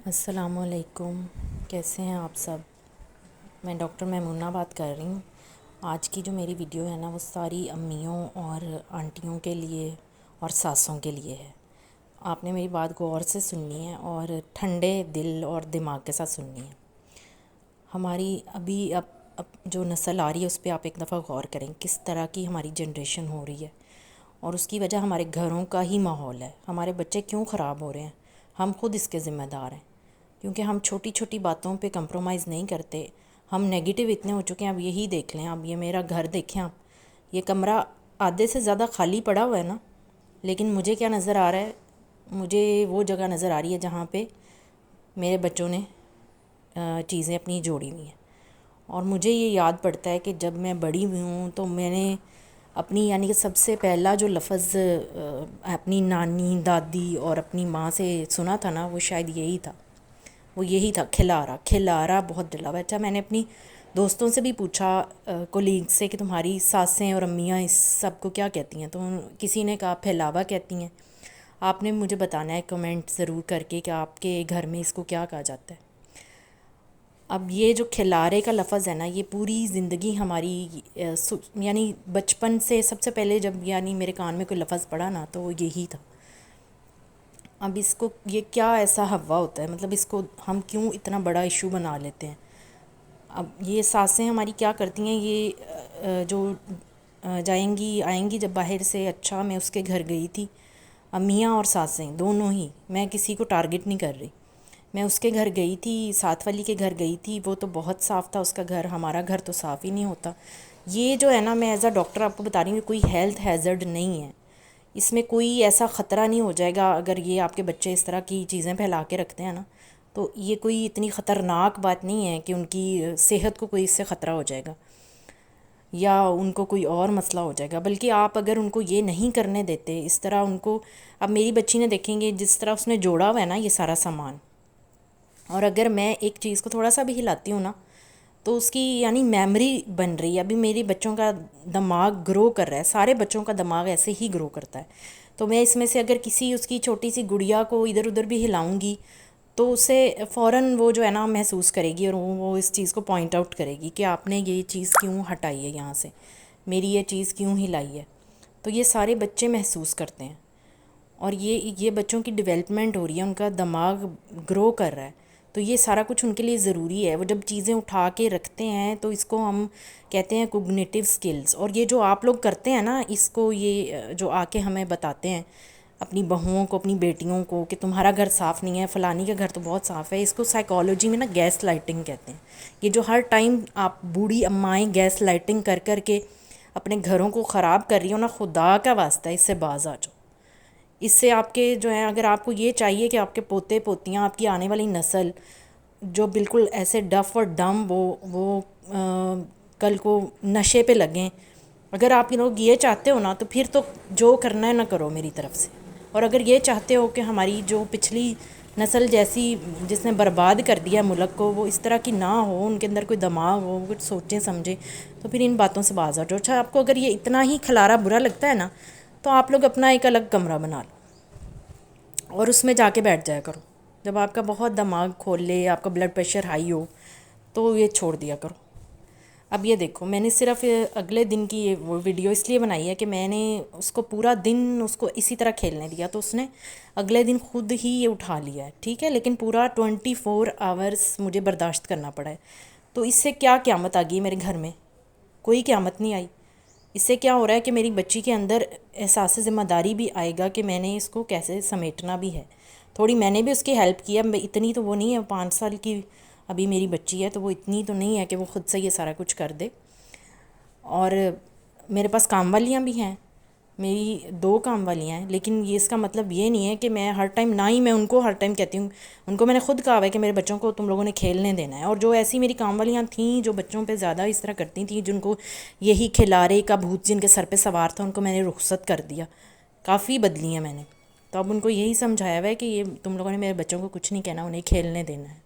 السلام علیکم، کیسے ہیں آپ سب؟ میں ڈاکٹر میمونہ بات کر رہی ہوں۔ آج کی جو میری ویڈیو ہے نا وہ ساری امیوں اور آنٹیوں کے لیے اور ساسوں کے لیے ہے۔ آپ نے میری بات غور سے سننی ہے اور ٹھنڈے دل اور دماغ کے ساتھ سننی ہے۔ ہماری اب جو نسل آ رہی ہے اس پہ آپ ایک دفعہ غور کریں، کس طرح کی ہماری جنریشن ہو رہی ہے، اور اس کی وجہ ہمارے گھروں کا ہی ماحول ہے۔ ہمارے بچے کیوں خراب ہو رہے ہیں؟ ہم خود اس کے ذمہ دار ہیں، کیونکہ ہم چھوٹی چھوٹی باتوں پہ کمپرومائز نہیں کرتے۔ ہم نیگیٹو اتنے ہو چکے ہیں۔ اب یہی دیکھ لیں، اب یہ میرا گھر دیکھیں آپ، یہ کمرہ آدھے سے زیادہ خالی پڑا ہوا ہے نا، لیکن مجھے کیا نظر آ رہا ہے؟ مجھے وہ جگہ نظر آ رہی ہے جہاں پہ میرے بچوں نے چیزیں اپنی جوڑی ہوئی ہیں۔ اور مجھے یہ یاد پڑتا ہے کہ جب میں بڑی ہوئی ہوں تو میں نے اپنی یعنی کہ سب سے پہلا جو لفظ اپنی نانی، دادی اور اپنی ماں سے سنا تھا نا، وہ شاید یہی تھا کھلارا۔ کھلارا بہت ڈلا ہوا ہے۔ اچھا، میں نے اپنی دوستوں سے بھی پوچھا، کولیگ سے، کہ تمہاری ساسیں اور امیاں اس سب کو کیا کہتی ہیں؟ تو کسی نے کہا پھیلاوا کہتی ہیں۔ آپ نے مجھے بتانا ہے کمنٹ ضرور کر کے کہ آپ کے گھر میں اس کو کیا کہا جاتا ہے۔ اب یہ جو کھلارے کا لفظ ہے نا، یہ پوری زندگی ہماری یعنی بچپن سے سب سے پہلے جب یعنی میرے کان میں کوئی لفظ پڑا نا تو وہ یہی تھا۔ اب اس کو یہ کیا ایسا ہوا ہوتا ہے، مطلب اس کو ہم کیوں اتنا بڑا ایشو بنا لیتے ہیں؟ اب یہ ساسیں ہماری کیا کرتی ہیں، یہ جو آئیں گی جب باہر سے، اچھا میں اس کے گھر گئی تھی، امیاں اور ساسیں دونوں ہی، میں کسی کو ٹارگٹ نہیں کر رہی، میں اس کے گھر گئی تھی، ساتھ والی کے گھر گئی تھی، وہ تو بہت صاف تھا اس کا گھر، ہمارا گھر تو صاف ہی نہیں ہوتا۔ یہ جو ہے نا، میں ایز اے ڈاکٹر آپ کو بتا رہی ہوں کہ کوئی ہیلتھ ہیزرڈ نہیں ہے، اس میں کوئی ایسا خطرہ نہیں ہو جائے گا اگر یہ آپ کے بچے اس طرح کی چیزیں پھیلا کے رکھتے ہیں نا، تو یہ کوئی اتنی خطرناک بات نہیں ہے کہ ان کی صحت کو کوئی اس سے خطرہ ہو جائے گا یا ان کو کوئی اور مسئلہ ہو جائے گا، بلکہ آپ اگر ان کو یہ نہیں کرنے دیتے اس طرح ان کو، اب میری بچی نے دیکھیں گے جس طرح اس نے جوڑا ہوا ہے نا یہ سارا سامان، اور اگر میں ایک چیز کو تھوڑا سا بھی ہلاتی ہوں نا تو اس کی یعنی میموری بن رہی ہے۔ ابھی میری بچوں کا دماغ گرو کر رہا ہے، سارے بچوں کا دماغ ایسے ہی گرو کرتا ہے، تو میں اس میں سے اگر کسی اس کی چھوٹی سی گڑیا کو ادھر ادھر بھی ہلاؤں گی تو اسے فوراً وہ جو ہے نا محسوس کرے گی، اور وہ اس چیز کو پوائنٹ آؤٹ کرے گی کہ آپ نے یہ چیز کیوں ہٹائی ہے یہاں سے، میری یہ چیز کیوں ہلائی ہے۔ تو یہ سارے بچے محسوس کرتے ہیں، اور یہ بچوں کی ڈیولپمنٹ ہو رہی ہے، ان کا دماغ گرو کر رہا ہے، تو یہ سارا کچھ ان کے لیے ضروری ہے۔ وہ جب چیزیں اٹھا کے رکھتے ہیں تو اس کو ہم کہتے ہیں کوگنیٹیو سکلز، اور یہ جو آپ لوگ کرتے ہیں نا، اس کو یہ جو آ کے ہمیں بتاتے ہیں اپنی بہوؤں کو، اپنی بیٹیوں کو کہ تمہارا گھر صاف نہیں ہے، فلانی کا گھر تو بہت صاف ہے، اس کو سائیکالوجی میں نا گیس لائٹنگ کہتے ہیں۔ یہ جو ہر ٹائم آپ بوڑھی امائیں گیس لائٹنگ کر کر کے اپنے گھروں کو خراب کر رہی ہو نا، خدا کا واسطہ اس سے باز آ جاؤ۔ اس سے آپ کے جو ہیں، اگر آپ کو یہ چاہیے کہ آپ کے پوتے پوتیاں، آپ کی آنے والی نسل جو بالکل ایسے ڈف اور ڈم وہ کل کو نشے پہ لگیں، اگر آپ لوگ یہ چاہتے ہو نا تو پھر تو جو کرنا ہے نہ کرو میری طرف سے۔ اور اگر یہ چاہتے ہو کہ ہماری جو پچھلی نسل جیسی جس نے برباد کر دیا ملک کو، وہ اس طرح کی نہ ہو، ان کے اندر کوئی دماغ ہو، کچھ سوچیں سمجھیں، تو پھر ان باتوں سے باز آ جاؤ۔ اچھا، آپ کو اگر یہ اتنا ہی کھلارا برا لگتا ہے نا تو آپ لوگ اپنا ایک الگ کمرہ بنا لو اور اس میں جا کے بیٹھ جایا کرو۔ جب آپ کا بہت دماغ کھول لے، آپ کا بلڈ پریشر ہائی ہو، تو یہ چھوڑ دیا کرو۔ اب یہ دیکھو، میں نے صرف اگلے دن کی یہ وہ ویڈیو اس لیے بنائی ہے کہ میں نے اس کو پورا دن اس کو اسی طرح کھیلنے دیا، تو اس نے اگلے دن خود ہی یہ اٹھا لیا ہے، ٹھیک ہے، لیکن پورا 24 آورس مجھے برداشت کرنا پڑا ہے۔ تو اس سے کیا قیامت آ گئی میرے گھر میں؟ کوئی قیامت نہیں آئی۔ اس سے کیا ہو رہا ہے کہ میری بچی کے اندر احساس ذمہ داری بھی آئے گا کہ میں نے اس کو کیسے سمیٹنا بھی ہے۔ تھوڑی میں نے بھی اس کی ہیلپ کی ہے، اتنی تو وہ نہیں ہے، 5 سال کی ابھی میری بچی ہے، تو وہ اتنی تو نہیں ہے کہ وہ خود سے یہ سارا کچھ کر دے۔ اور میرے پاس کام والیاں بھی ہیں، میری 2 کام والیاں ہیں، لیکن یہ اس کا مطلب یہ نہیں ہے کہ میں ہر ٹائم، نہ ہی میں ان کو ہر ٹائم کہتی ہوں، ان کو میں نے خود کہا ہے کہ میرے بچوں کو تم لوگوں نے کھیلنے دینا ہے۔ اور جو ایسی میری کام والیاں تھیں جو بچوں پہ زیادہ اس طرح کرتی تھیں، جن کو یہی کھلارے کا بھوت جن کے سر پہ سوار تھا، ان کو میں نے رخصت کر دیا، کافی بدلی ہیں میں نے۔ تو اب ان کو یہی سمجھایا ہوا ہے کہ یہ تم لوگوں نے میرے بچوں کو کچھ نہیں کہنا، انہیں کھیلنے دینا ہے۔